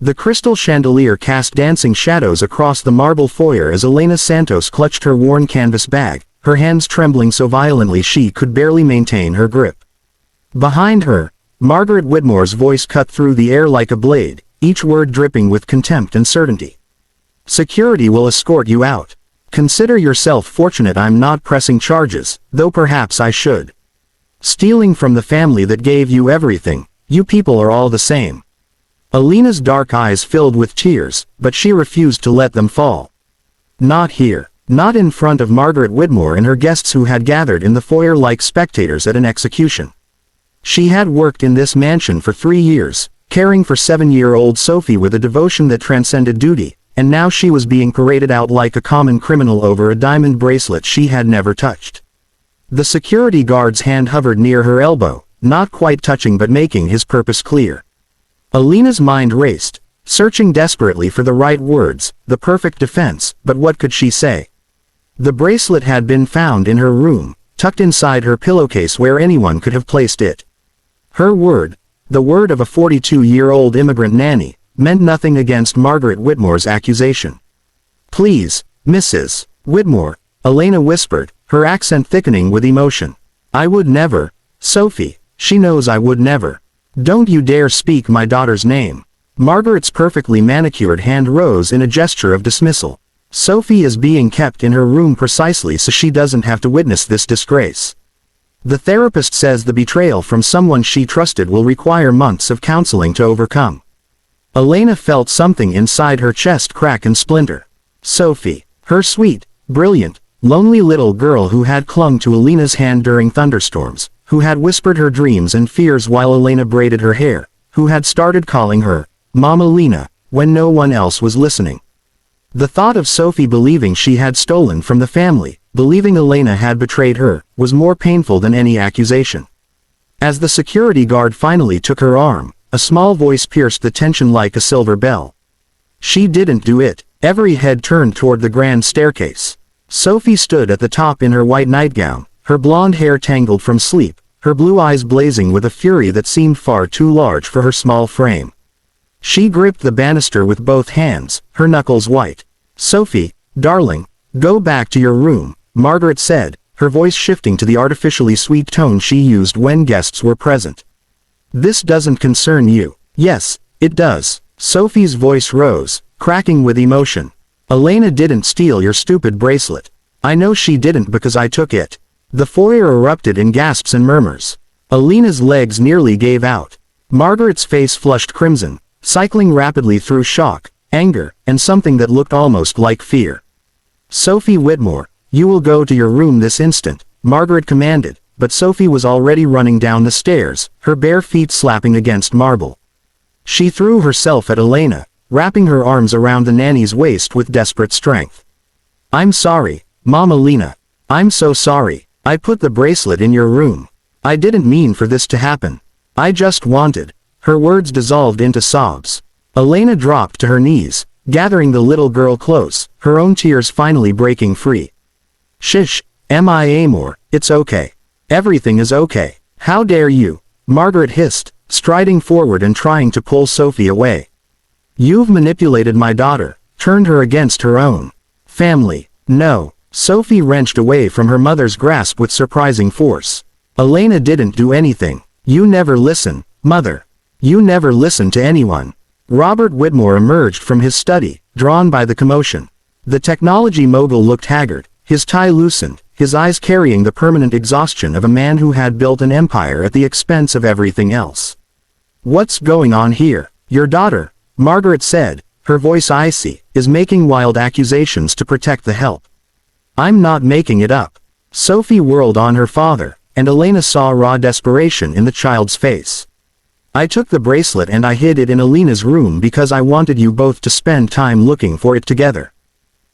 The crystal chandelier cast dancing shadows across the marble foyer as Elena Santos clutched her worn canvas bag, her hands trembling so violently she could barely maintain her grip. Behind her, Margaret Whitmore's voice cut through the air like a blade, each word dripping with contempt and certainty. "Security will escort you out. Consider yourself fortunate I'm not pressing charges, though perhaps I should. Stealing from the family that gave you everything, you people are all the same." Elena's dark eyes filled with tears, but she refused to let them fall. Not here. Not in front of Margaret Whitmore and her guests who had gathered in the foyer like spectators at an execution. She had worked in this mansion for 3 years, caring for 7-year-old Sophie with a devotion that transcended duty, and now she was being paraded out like a common criminal over a diamond bracelet she had never touched. The security guard's hand hovered near her elbow, not quite touching but making his purpose clear. Elena's mind raced, searching desperately for the right words, the perfect defense, but what could she say? The bracelet had been found in her room, tucked inside her pillowcase where anyone could have placed it. Her word, the word of a 42-year-old immigrant nanny, meant nothing against Margaret Whitmore's accusation. "Please, Mrs. Whitmore," Elena whispered, her accent thickening with emotion. "I would never. Sophie, she knows I would never. Don't you dare speak my daughter's name." Margaret's perfectly manicured hand rose in a gesture of dismissal. "Sophie is being kept in her room precisely so she doesn't have to witness this disgrace. The therapist says the betrayal from someone she trusted will require months of counseling to overcome." Elena felt something inside her chest crack and splinter. Sophie, her sweet, brilliant, lonely little girl who had clung to Elena's hand during thunderstorms, who had whispered her dreams and fears while Elena braided her hair, who had started calling her Mama Lena when no one else was listening. The thought of Sophie believing she had stolen from the family, believing Elena had betrayed her, was more painful than any accusation. As the security guard finally took her arm, a small voice pierced the tension like a silver bell. "She didn't do it." Every head turned toward the grand staircase. Sophie stood at the top in her white nightgown, her blonde hair tangled from sleep, her blue eyes blazing with a fury that seemed far too large for her small frame. She gripped the banister with both hands, her knuckles white. "Sophie, darling, go back to your room," Margaret said, her voice shifting to the artificially sweet tone she used when guests were present. "This doesn't concern you." "Yes, it does." Sophie's voice rose, cracking with emotion. "Elena didn't steal your stupid bracelet. I know she didn't because I took it." The foyer erupted in gasps and murmurs. Elena's legs nearly gave out. Margaret's face flushed crimson, cycling rapidly through shock, anger, and something that looked almost like fear. "Sophie Whitmore, you will go to your room this instant," Margaret commanded, but Sophie was already running down the stairs, her bare feet slapping against marble. She threw herself at Elena, wrapping her arms around the nanny's waist with desperate strength. "I'm sorry, Mama Lena. I'm so sorry. I put the bracelet in your room. I didn't mean for this to happen. I just wanted." Her words dissolved into sobs. Elena dropped to her knees, gathering the little girl close, her own tears finally breaking free. "Shish, Mia Moore, it's okay. Everything is okay. How dare you?" Margaret hissed, striding forward and trying to pull Sophie away. "You've manipulated my daughter, turned her against her own family." "No." Sophie wrenched away from her mother's grasp with surprising force. "Elena didn't do anything. You never listen, Mother. You never listen to anyone." Robert Whitmore emerged from his study, drawn by the commotion. The technology mogul looked haggard, his tie loosened, his eyes carrying the permanent exhaustion of a man who had built an empire at the expense of everything else. "What's going on here? Your daughter," Margaret said, her voice icy, "is making wild accusations to protect the help." "I'm not making it up." Sophie whirled on her father, and Elena saw raw desperation in the child's face. "I took the bracelet and I hid it in Elena's room because I wanted you both to spend time looking for it together.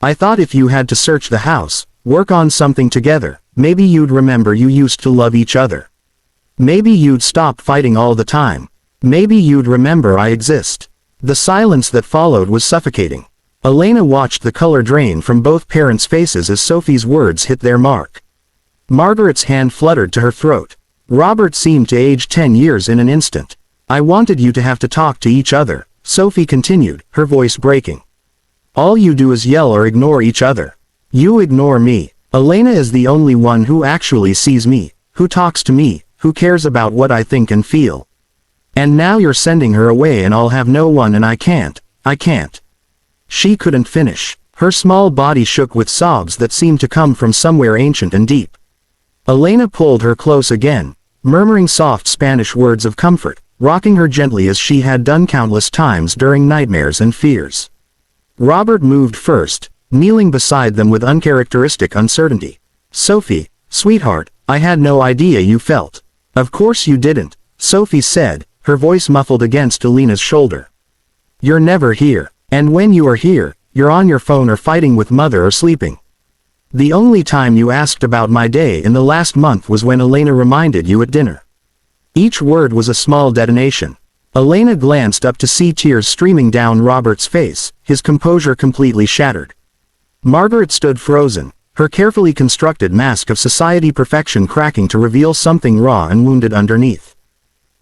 I thought if you had to search the house, work on something together, maybe you'd remember you used to love each other. Maybe you'd stop fighting all the time. Maybe you'd remember I exist." The silence that followed was suffocating. Elena watched the color drain from both parents' faces as Sophie's words hit their mark. Margaret's hand fluttered to her throat. Robert seemed to age 10 years in an instant. "I wanted you to have to talk to each other," Sophie continued, her voice breaking. All you do is yell or ignore each other. You ignore me. Elena is the only one who actually sees me, who talks to me, who cares about what I think and feel. And now you're sending her away and I'll have no one, and I can't. She couldn't finish. Her small body shook with sobs that seemed to come from somewhere ancient and deep. Elena pulled her close again, murmuring soft Spanish words of comfort, rocking her gently as she had done countless times during nightmares and fears. Robert moved first, kneeling beside them with uncharacteristic uncertainty. Sophie, sweetheart, I had no idea you felt. Of course you didn't, Sophie said, her voice muffled against Elena's shoulder. You're never here, and when you are here, you're on your phone or fighting with mother or sleeping. The only time you asked about my day in the last month was when Elena reminded you at dinner. Each word was a small detonation. Elena glanced up to see tears streaming down Robert's face, his composure completely shattered. Margaret stood frozen, her carefully constructed mask of society perfection cracking to reveal something raw and wounded underneath.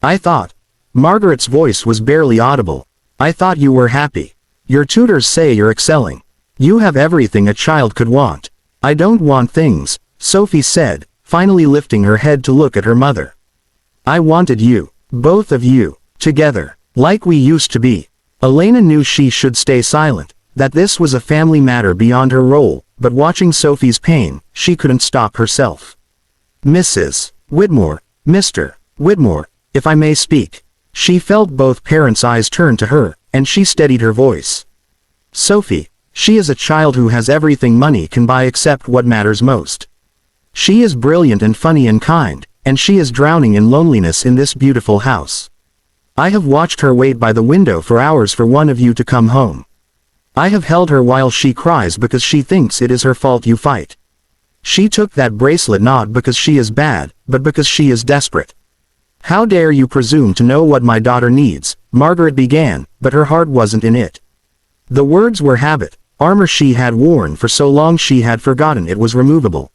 I thought. Margaret's voice was barely audible. I thought you were happy. Your tutors say you're excelling. You have everything a child could want. I don't want things, Sophie said, finally lifting her head to look at her mother. I wanted you, both of you, together, like we used to be. Elena knew she should stay silent, that this was a family matter beyond her role, but watching Sophie's pain, she couldn't stop herself. Mrs. Whitmore, Mr. Whitmore, if I may speak. She felt both parents' eyes turn to her, and she steadied her voice. Sophie, she is a child who has everything money can buy except what matters most. She is brilliant and funny and kind, and she is drowning in loneliness in this beautiful house. I have watched her wait by the window for hours for one of you to come home. I have held her while she cries because she thinks it is her fault you fight. She took that bracelet not because she is bad, but because she is desperate. How dare you presume to know what my daughter needs, Margaret began, but her heart wasn't in it. The words were habit, armor she had worn for so long she had forgotten it was removable.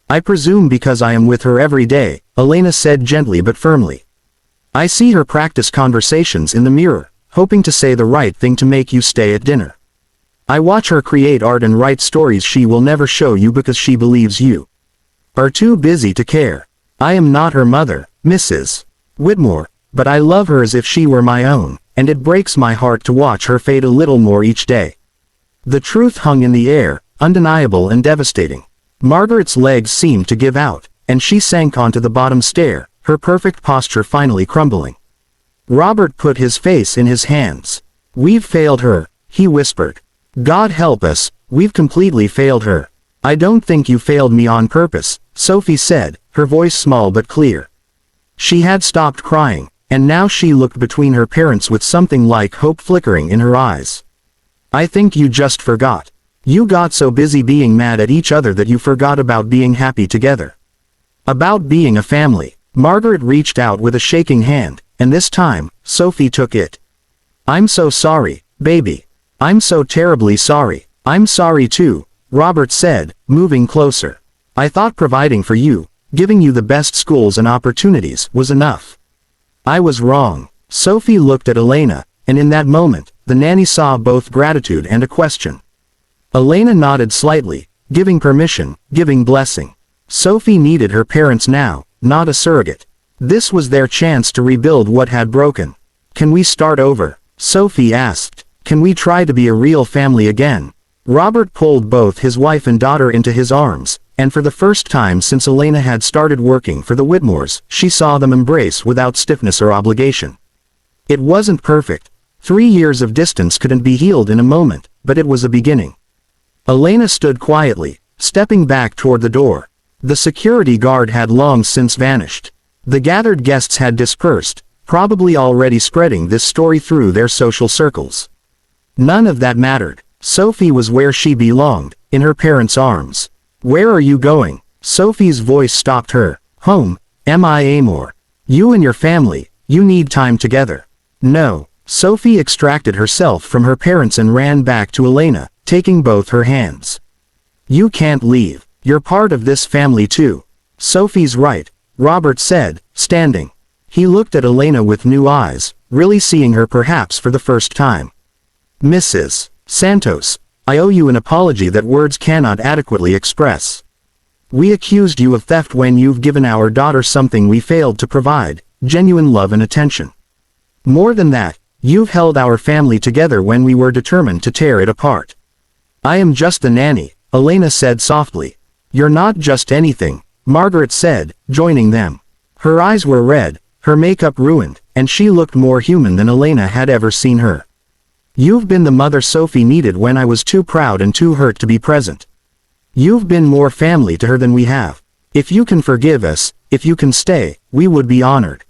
I presume because I am with her every day, Elena said gently but firmly. I see her practice conversations in the mirror, hoping to say the right thing to make you stay at dinner. I watch her create art and write stories she will never show you because she believes you are too busy to care. I am not her mother, Mrs. Whitmore, but I love her as if she were my own, and it breaks my heart to watch her fade a little more each day. The truth hung in the air, undeniable and devastating. Margaret's legs seemed to give out, and she sank onto the bottom stair, her perfect posture finally crumbling. Robert put his face in his hands. We've failed her, he whispered. God help us, we've completely failed her. I don't think you failed me on purpose, Sophie said, her voice small but clear. She had stopped crying, and now she looked between her parents with something like hope flickering in her eyes. I think you just forgot. You got so busy being mad at each other that you forgot about being happy together. About being a family. Margaret reached out with a shaking hand, and this time, Sophie took it. I'm so sorry, baby. I'm so terribly sorry. I'm sorry too, Robert said, moving closer. I thought providing for you, giving you the best schools and opportunities, was enough. I was wrong. Sophie looked at Elena, and in that moment, the nanny saw both gratitude and a question. Elena nodded slightly, giving permission, giving blessing. Sophie needed her parents now, not a surrogate. This was their chance to rebuild what had broken. Can we start over? Sophie asked. Can we try to be a real family again? Robert pulled both his wife and daughter into his arms, and for the first time since Elena had started working for the Whitmores, she saw them embrace without stiffness or obligation. It wasn't perfect. 3 years of distance couldn't be healed in a moment, but it was a beginning. Elena stood quietly, stepping back toward the door. The security guard had long since vanished. The gathered guests had dispersed, probably already spreading this story through their social circles. None of that mattered. Sophie was where she belonged, in her parents' arms. Where are you going? Sophie's voice stopped her. Home, Amor. You and your family, you need time together. No. Sophie extracted herself from her parents and ran back to Elena, taking both her hands. You can't leave. You're part of this family too. Sophie's right, Robert said, standing. He looked at Elena with new eyes, really seeing her perhaps for the first time. "Mrs. Santos, I owe you an apology that words cannot adequately express. We accused you of theft when you've given our daughter something we failed to provide, genuine love and attention. More than that, you've held our family together when we were determined to tear it apart." "I am just the nanny," Elena said softly. "You're not just anything," Margaret said, joining them. Her eyes were red, her makeup ruined, and she looked more human than Elena had ever seen her. "You've been the mother Sophie needed when I was too proud and too hurt to be present. You've been more family to her than we have. If you can forgive us, if you can stay, we would be honored."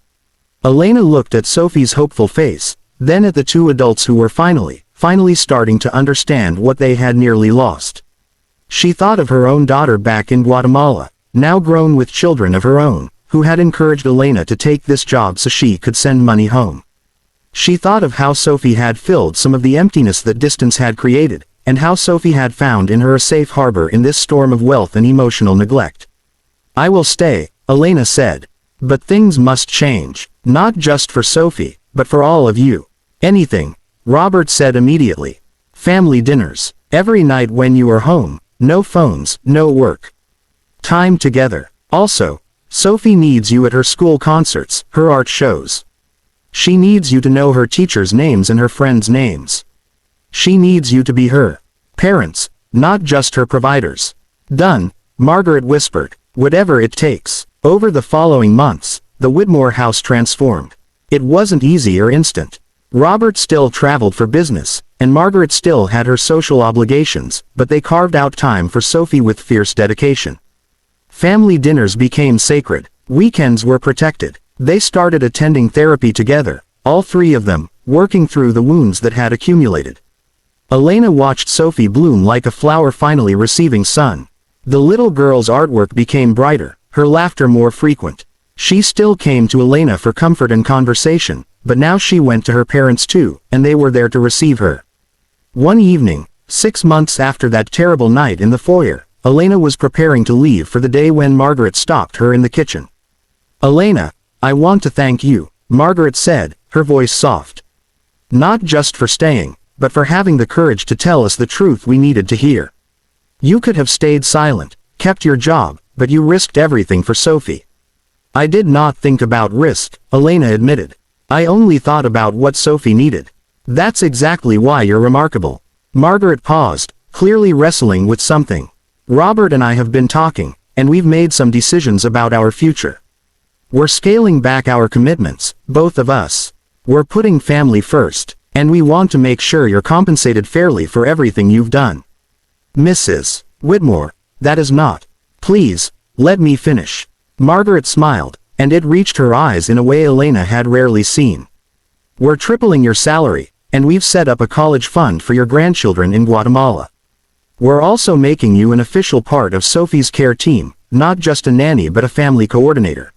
Elena looked at Sophie's hopeful face, then at the two adults who were finally starting to understand what they had nearly lost. She thought of her own daughter back in Guatemala, now grown with children of her own, who had encouraged Elena to take this job so she could send money home. She thought of how Sophie had filled some of the emptiness that distance had created, and how Sophie had found in her a safe harbor in this storm of wealth and emotional neglect. "I will stay," Elena said. "But things must change, not just for Sophie, but for all of you." "Anything," Robert said immediately. "Family dinners. Every night when you are home. No phones, no work. Time together. Also, Sophie needs you at her school concerts, her art shows. She needs you to know her teachers' names and her friends' names. She needs you to be her parents, not just her providers." "Done," Margaret whispered. "Whatever it takes." Over the following months, the Whitmore house transformed. It wasn't easy or instant. Robert still traveled for business, and Margaret still had her social obligations, but they carved out time for Sophie with fierce dedication. Family dinners became sacred. Weekends were protected. They started attending therapy together, all three of them, working through the wounds that had accumulated. Elena watched Sophie bloom like a flower finally receiving sun. The little girl's artwork became brighter, her laughter more frequent. She still came to Elena for comfort and conversation, but now she went to her parents too, and they were there to receive her. One evening, 6 months after that terrible night in the foyer, Elena was preparing to leave for the day when Margaret stopped her in the kitchen. "Elena, I want to thank you," Margaret said, her voice soft. "Not just for staying, but for having the courage to tell us the truth we needed to hear. You could have stayed silent, kept your job, but you risked everything for Sophie." "I did not think about risk," Elena admitted. "I only thought about what Sophie needed." "That's exactly why you're remarkable." Margaret paused, clearly wrestling with something. "Robert and I have been talking, and we've made some decisions about our future. We're scaling back our commitments, both of us. We're putting family first, and we want to make sure you're compensated fairly for everything you've done." "Mrs. Whitmore, that is not. Please, let me finish." Margaret smiled, and it reached her eyes in a way Elena had rarely seen. "We're tripling your salary, and we've set up a college fund for your grandchildren in Guatemala. We're also making you an official part of Sophie's care team, not just a nanny but a family coordinator.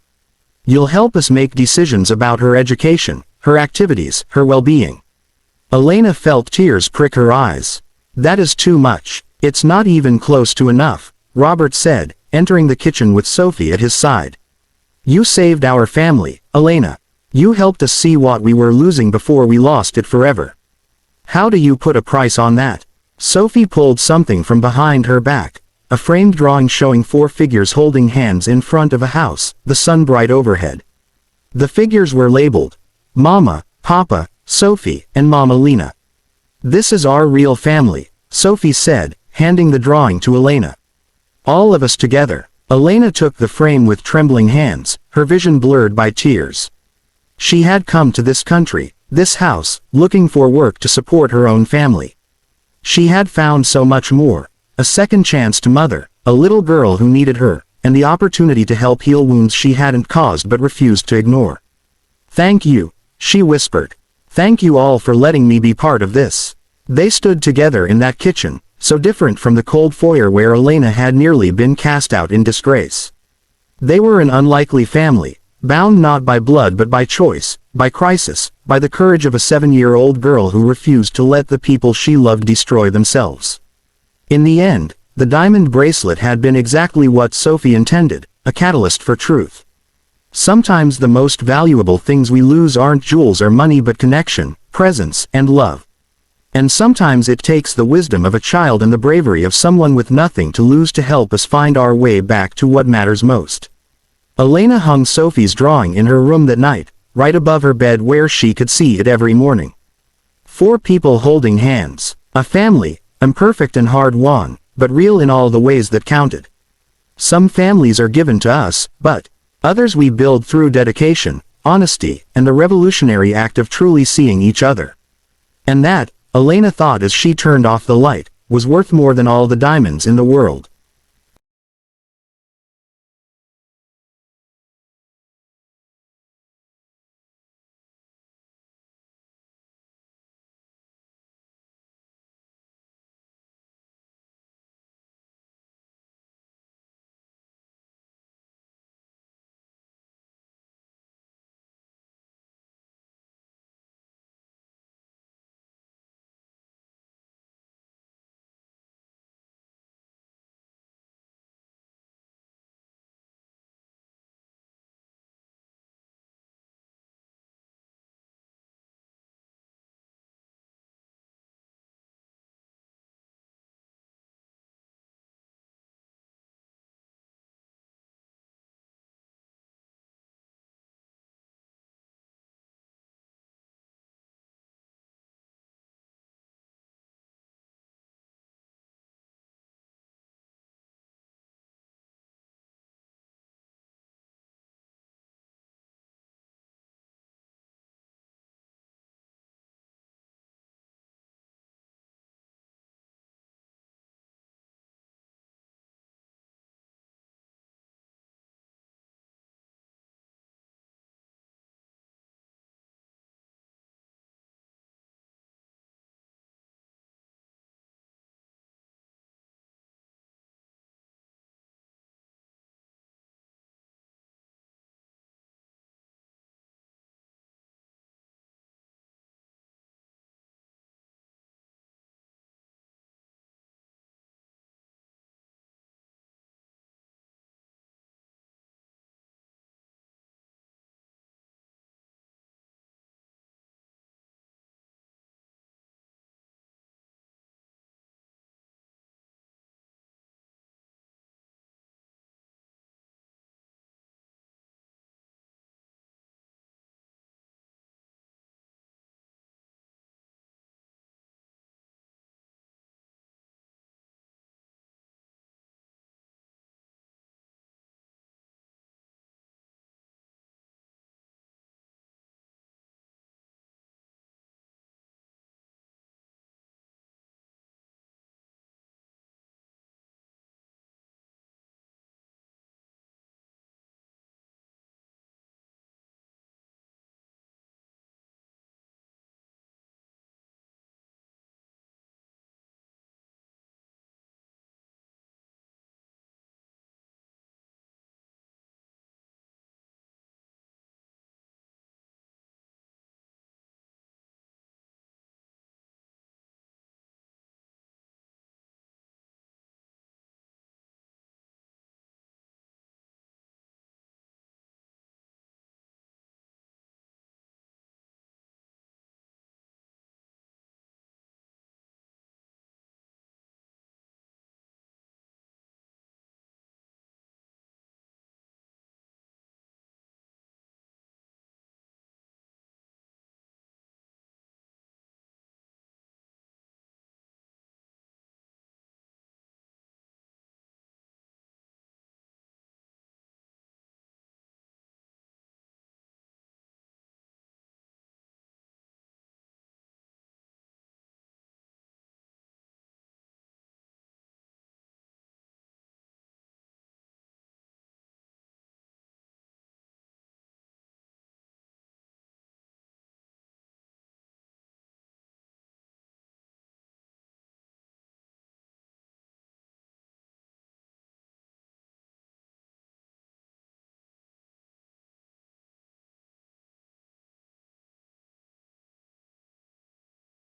You'll help us make decisions about her education, her activities, her well-being." Elena felt tears prick her eyes. "That is too much. It's not even close to enough," Robert said, entering the kitchen with Sophie at his side. "You saved our family, Elena. You helped us see what we were losing before we lost it forever. How do you put a price on that?" Sophie pulled something from behind her back, a framed drawing showing 4 figures holding hands in front of a house, the sun bright overhead. The figures were labeled Mama, Papa, Sophie, and Mama Lena. "This is our real family," Sophie said, handing the drawing to Elena. "All of us together." Elena took the frame with trembling hands, her vision blurred by tears. She had come to this country, this house, looking for work to support her own family. She had found so much more, a second chance to mother, a little girl who needed her, and the opportunity to help heal wounds she hadn't caused but refused to ignore. "Thank you," she whispered. "Thank you all for letting me be part of this." They stood together in that kitchen, so different from the cold foyer where Elena had nearly been cast out in disgrace. They were an unlikely family, bound not by blood but by choice, by crisis, by the courage of a 7-year-old girl who refused to let the people she loved destroy themselves. In the end, the diamond bracelet had been exactly what Sophie intended, a catalyst for truth. Sometimes the most valuable things we lose aren't jewels or money but connection, presence, and love. And sometimes it takes the wisdom of a child and the bravery of someone with nothing to lose to help us find our way back to what matters most. Elena hung Sophie's drawing in her room that night, right above her bed where she could see it every morning. 4 people holding hands. A family, imperfect and hard-won, but real in all the ways that counted. Some families are given to us, but others we build through dedication, honesty, and the revolutionary act of truly seeing each other. And that, Elena thought as she turned off the light, was worth more than all the diamonds in the world.